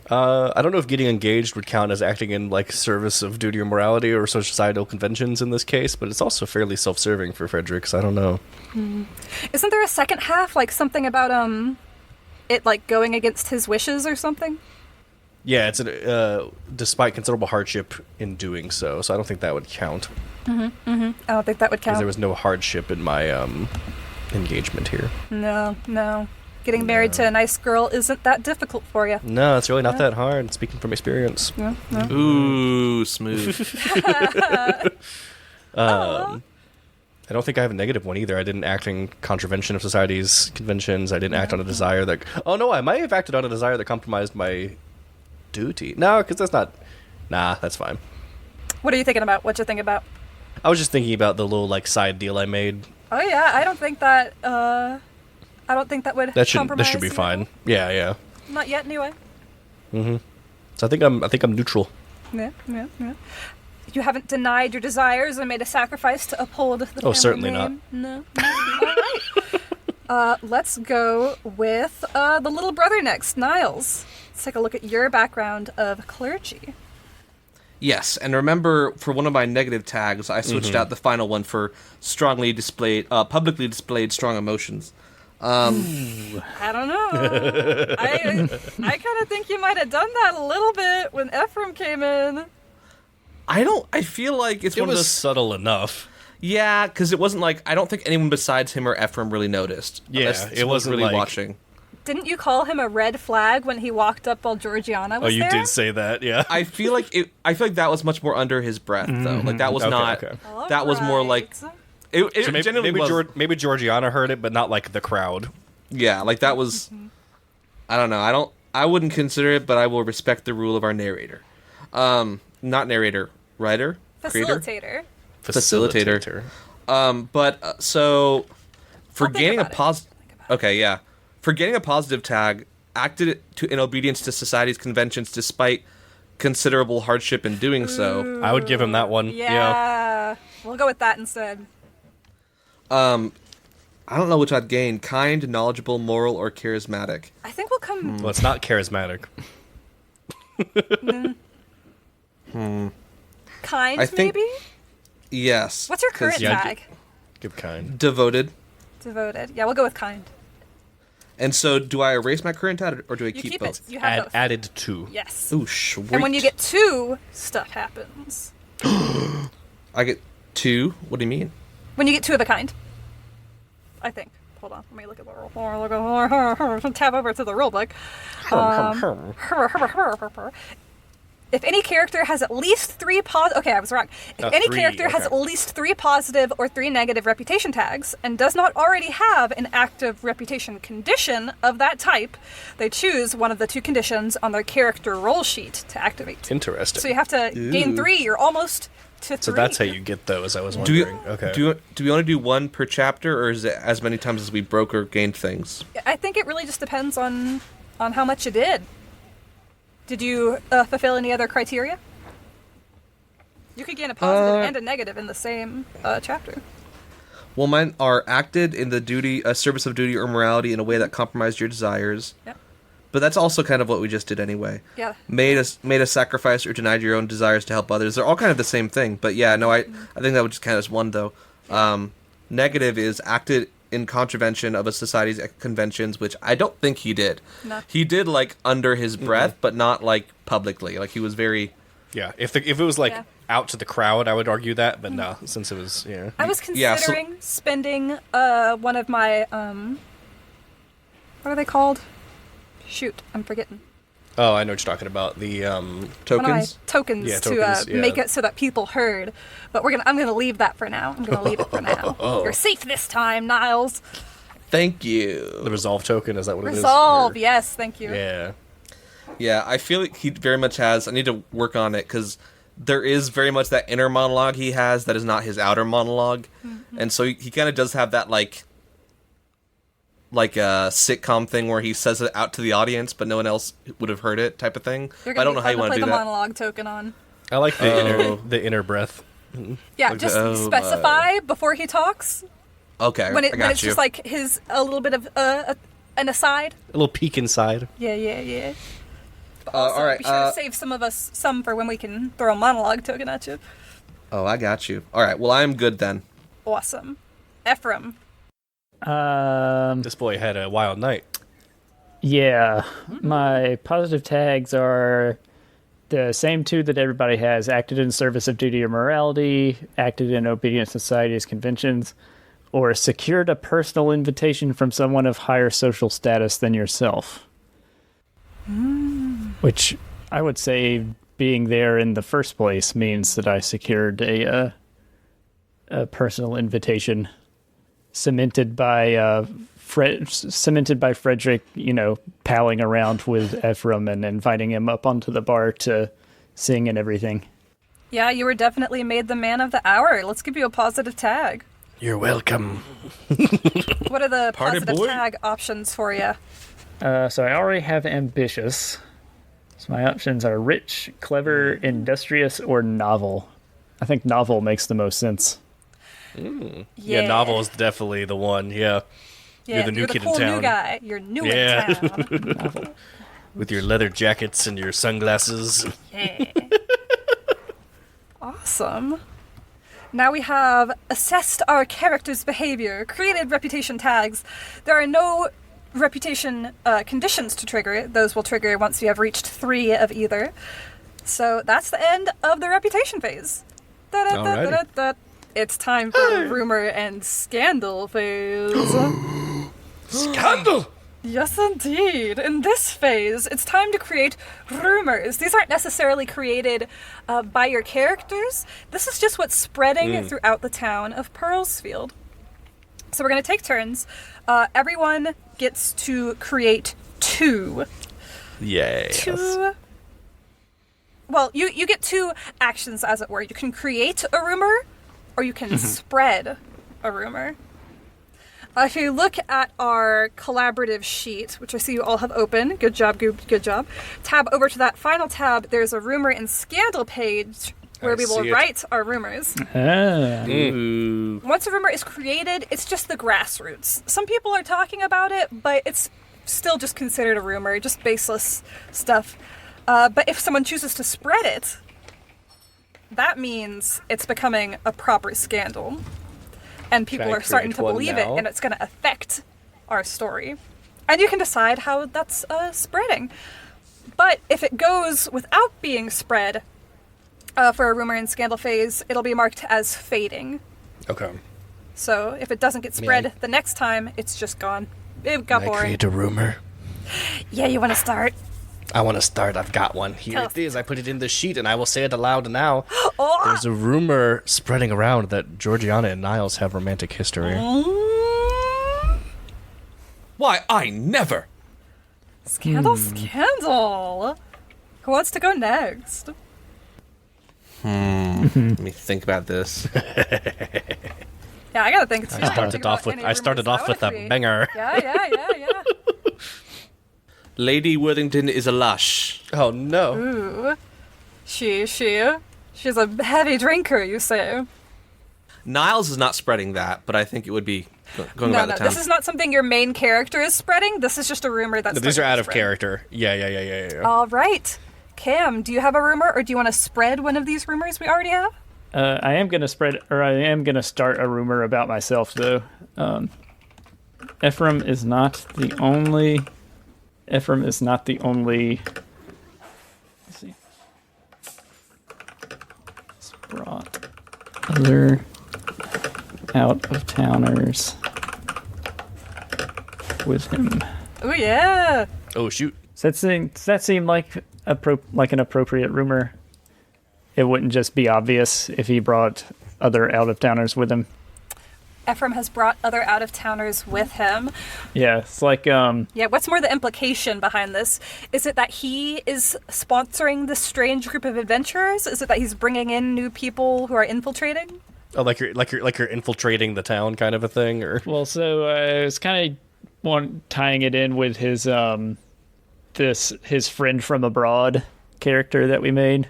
I don't know if getting engaged would count as acting in like service of duty or morality or societal conventions in this case, but it's also fairly self-serving for Frederick, so I don't know. Isn't there a second half, like something about it like going against his wishes or something? Yeah, it's despite considerable hardship in doing so, so I don't think that would count. I don't think that would count. Because there was no hardship in my engagement here. No. Getting married to a nice girl isn't that difficult for you. No, it's really not that hard, speaking from experience. No. Ooh, smooth. I don't think I have a negative one either. I didn't act in contravention of society's conventions. I didn't act on a desire that... Oh, no, I might have acted on a desire that compromised my duty. No, because that's not... Nah, that's fine. What are you thinking about? What you thinking about? I was just thinking about the little, like, side deal I made. Oh, yeah, I don't think that would That compromise. should be fine. Yeah. Not yet, anyway. So I think I'm neutral. Yeah. You haven't denied your desires and made a sacrifice to uphold the family certainly name? No. All right. Let's go with the little brother next, Niles. Let's take a look at your background of clergy. Yes, and remember, for one of my negative tags, I switched out the final one for publicly displayed strong emotions. I don't know. I kind of think you might have done that a little bit when Ephraim came in. I feel like it's It one of was those... subtle enough. Yeah, because it wasn't like... I don't think anyone besides him or Ephraim really noticed. Yeah, unless it someone was wasn't really like- watching. Didn't you call him a red flag when he walked up while Georgiana was there? Oh, you did say that, yeah. I feel like that was much more under his breath, though. Like, that was not... Okay. All That was more like... It So genuinely was... maybe Georgiana heard it, but not like the crowd. Yeah, like that was... I don't know. I wouldn't consider it, but I will respect the rule of our narrator. Not narrator, writer, Facilitator. Facilitator. So for gaining a positive, okay, yeah, for gaining a positive tag, acted in obedience to society's conventions despite considerable hardship in doing so. I would give him that one. Yeah. We'll go with that instead. I don't know which I'd gain: kind, knowledgeable, moral, or charismatic. I think we'll come. Well, it's not charismatic. Kind, I think- maybe? Yes. What's your 'cause current tag? Give kind. Devoted. Devoted. Yeah, we'll go with kind. And so, do I erase my current tag, or do I You keep keep both? it. You have both. Added to. Yes. Ooh, sweet. And when you get 2, stuff happens. I get 2. What do you mean? When you get 2 of a kind. I think. Hold on. Let me look at the rule. Tab over to the rule book. If any character has at least 3 positive... Okay, I was wrong. If any 3, character has at least 3 positive or 3 negative reputation tags and does not already have an active reputation condition of that type, they choose one of the 2 conditions on their character roll sheet to activate. Interesting. So you have to gain 3. You're almost to 3. So that's how you get those, I was Do wondering. Okay. Do we want to do 1 per chapter, or is it as many times as we broke or gained things? I think it really just depends on how much you did. Did you fulfill any other criteria? You could gain a positive and a negative in the same chapter. Well, mine are acted in the service of duty or morality in a way that compromised your desires. Yep. But that's also kind of what we just did anyway. Yeah. Made a sacrifice or denied your own desires to help others. They're all kind of the same thing. But yeah, no, I think that would just count as 1 though. Negative is acted in contravention of a society's conventions, which I don't think he did. No. He did like under his breath, but not like publicly. Like he was very. Yeah, if it was like out to the crowd, I would argue that, but no, since it was I was considering spending one of my what are they called? Shoot, I'm forgetting. Oh, I know what you're talking about. The Tokens? One of my tokens, Yeah, to make it so that people heard. But I'm gonna leave that for now. I'm gonna leave it for now. You're safe this time, Niles. Thank you. the resolve token, is that what it is? Resolve, Or- yes, thank you. Yeah. Yeah, I feel like he very much has. I need to work on it because there is very much that inner monologue he has that is not his outer monologue, and so he kind of does have that like a sitcom thing where he says it out to the audience, but no one else would have heard it, type of thing. I don't know how you want to do the that. monologue token on. I like the inner breath. Yeah, Like just the- specify before he talks. Okay, When I got when it's you. just like a little bit of an aside. A little peek inside. Yeah. But also, all right, be sure to save some for when we can throw a monologue token at you. Oh, I got you. All right, well, I am good then. Awesome. Ephraim. This boy had a wild night. Yeah, my positive tags are the same 2 that everybody has: acted in service of duty or morality, acted in obedience to society's conventions, or secured a personal invitation from someone of higher social status than yourself. Which I would say being there in the first place means that I secured a personal invitation cemented by Frederick, palling around with Ephraim and inviting him up onto the bar to sing and everything. Yeah, you were definitely made the man of the hour. Let's give you a positive tag. You're welcome. What are the Party positive boy. tag options for you? So I already have ambitious. So my options are rich, clever, industrious, or novel. I think novel makes the most sense. Yeah, novel is definitely the one. Yeah. You're the new kid in cool town. New guy. You're new Yeah. in town. With your leather jackets and your sunglasses. Yeah. Awesome. Now we have assessed our character's behavior, created reputation tags. There are no reputation conditions to trigger. Those will trigger once you have reached 3 of either. So that's the end of the reputation phase. Da-da-da-da-da-da. It's time for the rumor and scandal phase. Scandal! Yes, indeed. In this phase, it's time to create rumors. These aren't necessarily created by your characters. This is just what's spreading throughout the town of Pearlsfield. So we're going to take turns. Everyone gets to create two. Yay. Well, you get two actions, as it were. You can create a rumor, or you can spread a rumor. If you look at our collaborative sheet, which I see you all have open, good job, good job. Tab over to that final tab, there's a rumor and scandal page where we will write our rumors. Once a rumor is created, it's just the grassroots. Some people are talking about it, but it's still just considered a rumor, just baseless stuff. But if someone chooses to spread it, that means it's becoming a proper scandal. And people are starting to believe it, and it's going to affect our story. And you can decide how that's spreading. But if it goes without being spread for a rumor and scandal phase, it'll be marked as fading. Okay. So if it doesn't get spread the next time, it's just gone. It got boring. Create a rumor. Yeah, you want to start? I want to start. I've got one. Here it is. I put it in the sheet, and I will say it aloud now. There's a rumor spreading around that Georgiana and Niles have romantic history. Why, I never! Scandal. Who wants to go next? Let me think about this. Yeah, I gotta think too. I started off with a banger. Yeah. Lady Worthington is a lush. Oh no. Ooh. She's a heavy drinker, you say? Niles is not spreading that, but I think it would be going about the town. This is not something your main character is spreading. This is just a rumor that's. These are out of character. Yeah. All right, Cam, do you have a rumor, or do you want to spread one of these rumors we already have? I am going to start a rumor about myself, though. Ephraim is not the only. Let's see. He's brought other out-of-towners with him. Oh yeah. Oh shoot. Does that seem like an appropriate rumor? It wouldn't just be obvious if he brought other out-of-towners with him. Ephraim has brought other out-of-towners with him. Yeah, it's like... Yeah, what's more the implication behind this? Is it that he is sponsoring this strange group of adventurers? Is it that he's bringing in new people who are infiltrating? Oh, like you're infiltrating the town kind of a thing, or... Well, so it's kind of tying it in with his his friend from abroad character that we made.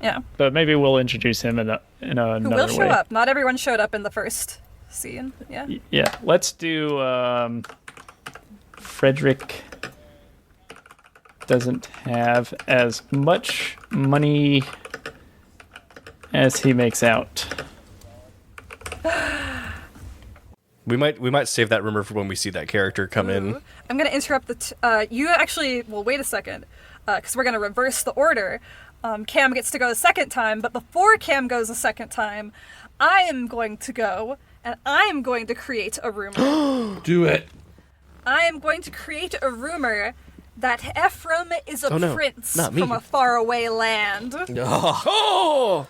Yeah. But maybe we'll introduce him in another way. Who will show up. Not everyone showed up in the first scene. Yeah. Yeah. Let's do Frederick doesn't have as much money as he makes out. We might save that rumor for when we see that character come in. I'm going to interrupt you actually... Well, wait a second. Because we're going to reverse the order. Cam gets to go the second time, but before Cam goes the second time, I am going to go, and I am going to create a rumor. Do it. I am going to create a rumor that Ephraim is a prince from a faraway land. Oh!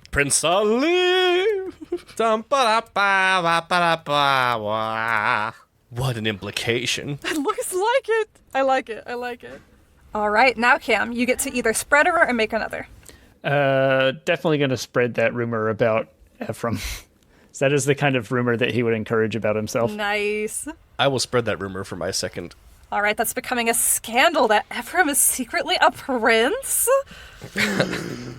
Prince Ali! What an implication. It looks like it. I like it. All right, now Cam, you get to either spread a rumor or make another. Definitely going to spread that rumor about Ephraim. So that is the kind of rumor that he would encourage about himself. Nice. I will spread that rumor for my second. All right, that's becoming a scandal that Ephraim is secretly a prince.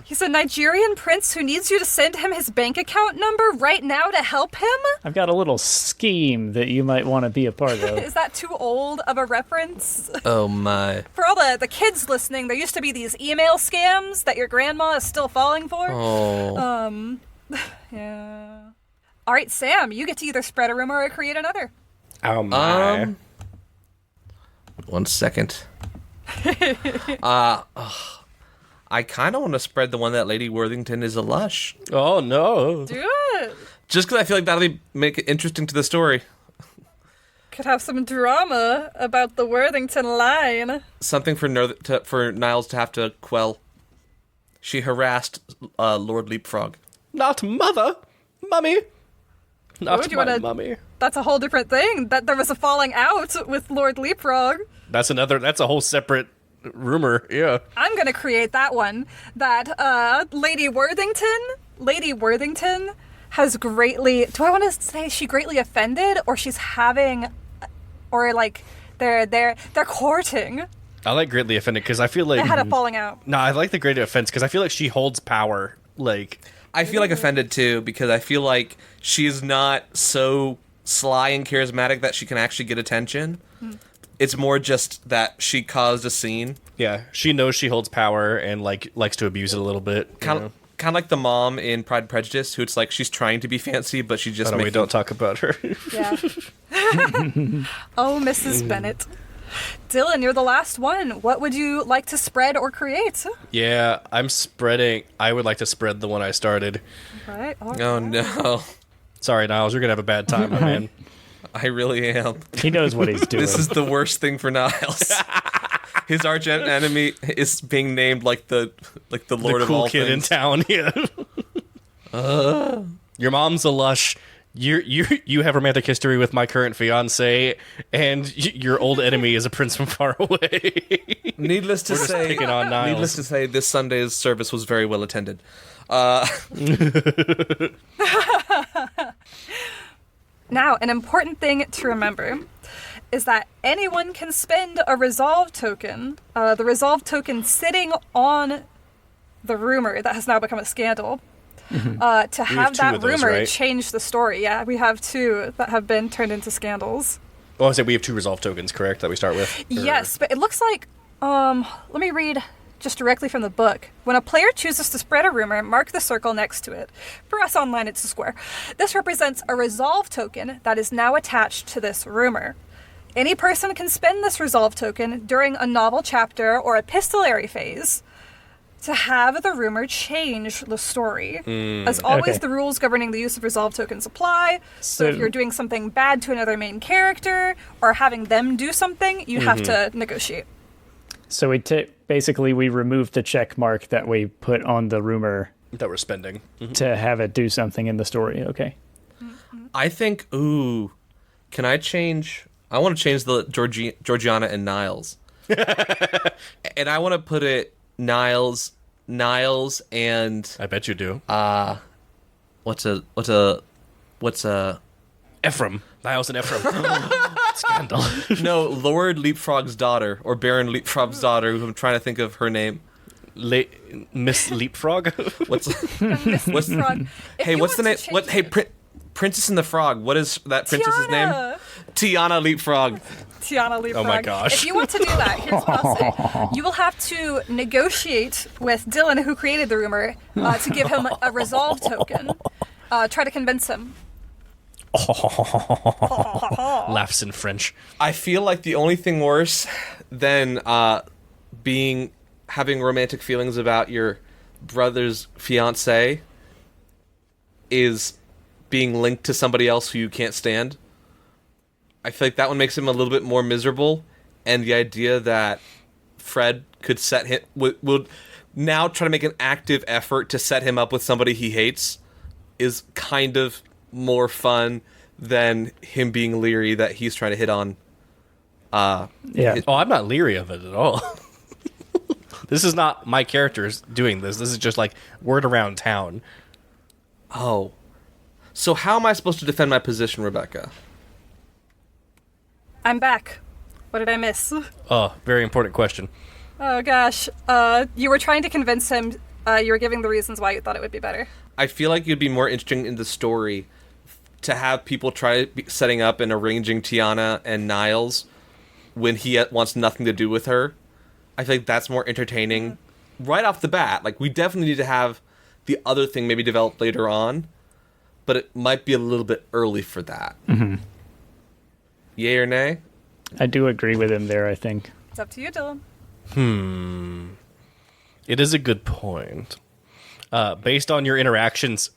He's a Nigerian prince who needs you to send him his bank account number right now to help him? I've got a little scheme that you might want to be a part of. Is that too old of a reference? Oh my. For all the kids listening, there used to be these email scams that your grandma is still falling for. Oh. Yeah. All right, Sam, you get to either spread a rumor or create another. Oh my. 1 second. I kind of want to spread the one that Lady Worthington is a lush. Oh no. Do it. Just because I feel like that'll make it interesting to the story. Could have some drama about the Worthington line. Something for Niles to have to quell. She harassed Lord Leapfrog. Not mother. Mummy. Not do you my wanna- mummy. That's a whole different thing. That there was a falling out with Lord Leapfrog. That's a whole separate rumor. Yeah. I'm gonna create that one. That Lady Worthington has greatly. Do I want to say she greatly offended, or she's having, or like they're courting? I like greatly offended because I feel like They had a falling out. No, I like the greatly offense because I feel like she holds power. Like I feel like offended too because I feel like she's not so sly and charismatic that she can actually get attention. It's more just that she caused a scene. yeah, she knows she holds power and like likes to abuse it aly bit. Kind of like the mom in Pride and Prejudice, who it's like she's trying to be fancy, but she just We don't talk about her. Yeah. Oh, Mrs. Bennett. Dillon, you're the last one. What would you like to spread or create? Yeah, I'm spreading. I would like to spread the one I started. Right. All Oh right. no, Sorry, Niles, you're gonna have a bad time, my man. I really am. He knows what he's doing. This is the worst thing for Niles. His arch enemy is being named like the Lord The of cool all kid things. in town. Yeah. Your mom's a lush. You have romantic history with my current fiance, and your old enemy is a prince from far away. Needless to say, picking on Niles. needless to say, this Sunday's service was very well attended. Now, an important thing to remember is that anyone can spend a resolve token, the resolve token sitting on the rumor that has now become a scandal, to have two that of those, rumor right? change the story. Yeah, we have 2 that have been turned into scandals. Oh, I said we have 2 resolve tokens, correct? That we start with. Or- Yes, but it looks like, let me read just directly from the book. When a player chooses to spread a rumor, mark the circle next to it. For us online, it's a square. This represents a resolve token that is now attached to this rumor. Any person can spend this resolve token during a novel chapter or epistolary phase to have the rumor change the story. As always, Okay. the rules governing the use of resolve tokens apply. So if So- you're doing something bad to another main character or having them do something, you have to negotiate. So basically we removed the check mark that we put on the rumor that we're spending. to have it do something in the story. Okay. I think. Ooh, can I change? I want to change the Georgiana and Niles, and I want to put it Niles, and I bet you do. what's a Ephraim. Niles and Ephraim. Scandal. no Lord Leapfrog's daughter or Baron Leapfrog's daughter. Who I'm trying to think of her name. Miss Leapfrog. What's What's Frog? If hey? you What's the want name? to What? change Hey, it- Princess and the Frog. What is that princess's name? Tiana. Tiana Leapfrog. Tiana Leapfrog. Oh my gosh. If you want to do that, here's what I'll say. You will have to negotiate with Dillon, who created the rumor, to give him a resolve token. Try to convince him. Laughs in French. I feel like the only thing worse than having romantic feelings about your brother's fiance is being linked to somebody else who you can't stand. I feel like that one makes him a little bit more miserable, and the idea that Fred could set him would now try to make an active effort to set him up with somebody he hates is kind of more fun than him being leery that he's trying to hit on. Yeah. Oh, I'm not leery of it at all. This is not my characters doing this. This is just like word around town. Oh. So how am I supposed to defend my position, Rebecca? I'm back. What did I miss? Oh, very important question. Oh gosh. You were trying to convince him. You were giving the reasons why you thought it would be better. I feel like it'd be more interesting in the story to have people try setting up and arranging Tiana and Niles when he wants nothing to do with her. I feel like that's more entertaining right off the bat. Like, we definitely need to have the other thing maybe develop later on, but it might be a little bit early for that. Mm-hmm. Yay or nay? I do agree with him there, I think. It's up to you, Dillon. It is a good point. Based on your interactions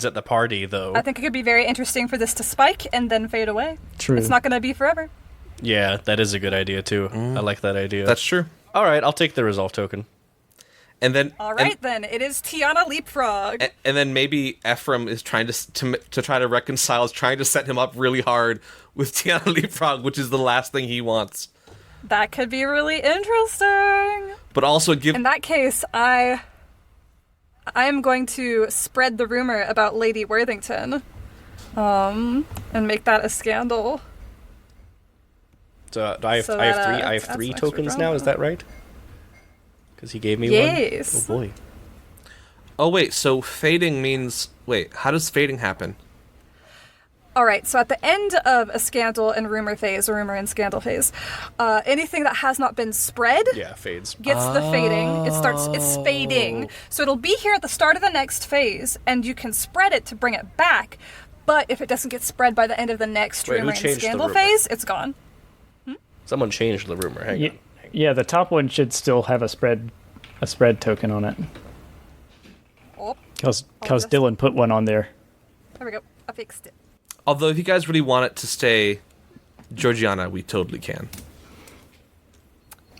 at the party, though. I think it could be very interesting for this to spike and then fade away. True. It's not going to be forever. Yeah, that is a good idea too. I like that idea. That's true. All right. I'll take the resolve token. And then, All right, then it is Tiana Leapfrog. and then maybe Ephraim is trying to try to reconcile, is trying to set him up really hard with Tiana Leapfrog, which is the last thing he wants. That could be really interesting. But also give. In that case, I am going to spread the rumor about Lady Worthington, and make that a scandal. So I have three tokens now. Is that right? Because he gave me one. Yes. Oh boy. Oh wait, so fading means how does fading happen? All right, so at the end of a scandal and rumor phase, or rumor and scandal phase, anything that has not been spread Fades. gets the fading. It's fading. So it'll be here at the start of the next phase, and you can spread it to bring it back. But if it doesn't get spread by the end of the next Wait, who rumor and changed the scandal rumor? phase, it's gone. Someone changed the rumor. Hang on. Yeah, the top one should still have a spread token on it. Oh, Because Dillon put one on there. there we go. I fixed it. Although if you guys really want it to stay Georgiana, we totally can.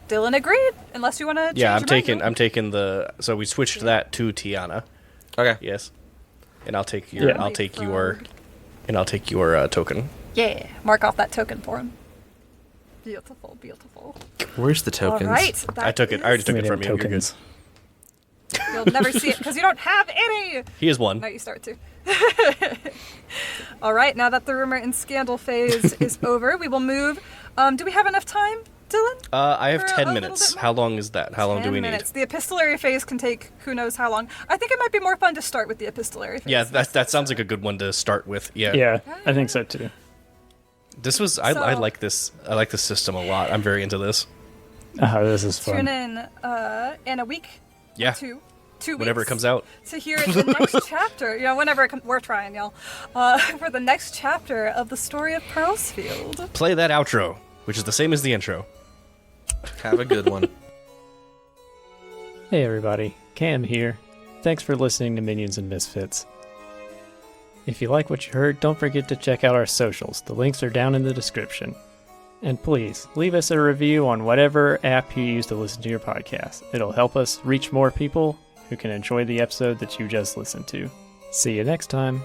Dylan agreed, unless you want to change your mind. I'm taking the. So we switched that to Tiana. Okay. Yes. And I'll take your. Yeah. I'll take your token. Yeah, mark off that token for him. Beautiful, beautiful. Where's the tokens? All right. I took it. I already took it from you. You're good. Tokens. You'll never see it because you don't have any. He is one. No, you start to. All right, now that the rumor and scandal phase is over, we will move. Do we have enough time, Dylan? I have For 10 a little minutes. bit more? How long is that? How long do we 10 need? minutes. The epistolary phase can take who knows how long. I think it might be more fun to start with the epistolary phase. Yeah, that sounds like a good one to start with. Yeah. Yeah, I think so too. This was. I So- like this. I like this system a lot. I'm very into this. This is Tune fun. in a week. Yeah. 2 weeks. Whenever it comes out. To hear the next chapter. Whenever it we're trying, y'all. For the next chapter of the story of Pearlsfield. Play that outro, which is the same as the intro. Have a good one. Hey everybody, Cam here. Thanks for listening to Minions and Misfits. If you like what you heard, don't forget to check out our socials. The links are down in the description. And please, leave us a review on whatever app you use to listen to your podcast. It'll help us reach more people who can enjoy the episode that you just listened to. See you next time.